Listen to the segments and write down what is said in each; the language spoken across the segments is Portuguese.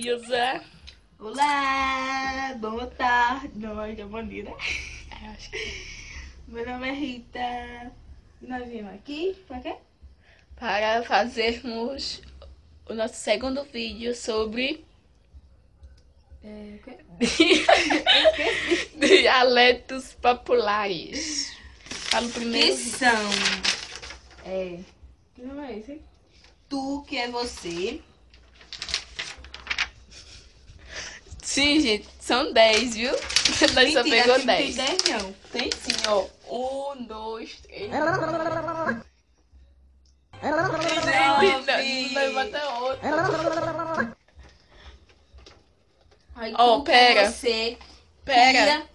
Heloísa. Olá, boa tarde. Não, acho que é bom dia, né? Acho que Meu nome é Rita. Nós viemos aqui pra quê? para fazermos o nosso segundo vídeo sobre O quê? Eu esqueci. dialetos populares. Fala o primeiro. Que são? Que nome é esse? Tu, que é você. Sim, gente, são 10, viu? Nós só Mentira, pegou aqui não tem 10. 10 não. Tem sim, ó. 1, 2, 3. Gente, não bota outro. Aí Ó, tu, que é pera. você. Pera. Tia,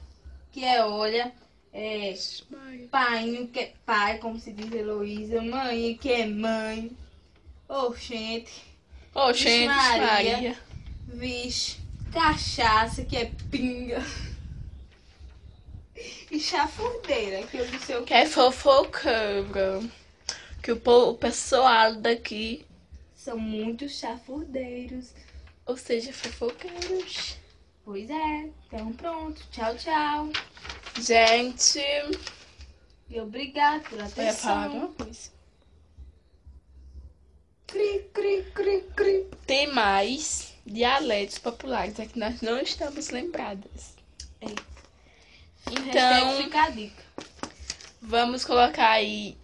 que é olha. Pai, que é pai, como se diz Heloísa. Mãe, que é mãe. Oxente. Ô, Vixe gente, Maria. Maria. Vixe. Cachaça, que é pinga. E chafurdeira, que eu não sei o Que é fofoqueira. Que o pessoal daqui, São muitos chafurdeiros. ou seja, fofoqueiros. Pois é. Então pronto. Tchau, tchau. Gente, E obrigado pela eu ia falar atenção. alguma coisa. Cri, cri, cri, cri. Tem mais dialetos populares, é que nós não estamos lembradas. Hashtag Então, fica a dica. vamos colocar aí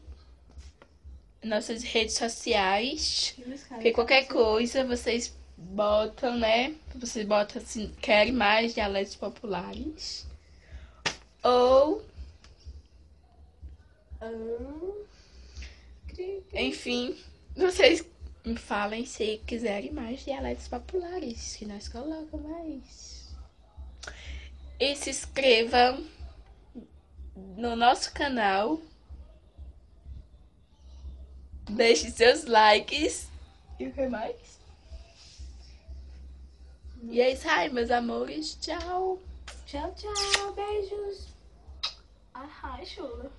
nossas redes sociais. Porque qualquer coisa vocês botam, né? Vocês botam assim, querem mais dialetos populares. Ou, enfim, vocês me falem se quiserem mais dialetos populares, que nós colocamos mais. E se inscrevam no nosso canal. Deixe seus likes. E o que mais? E é isso aí, meus amores. Tchau. Tchau, tchau. Beijos. Ai, chula.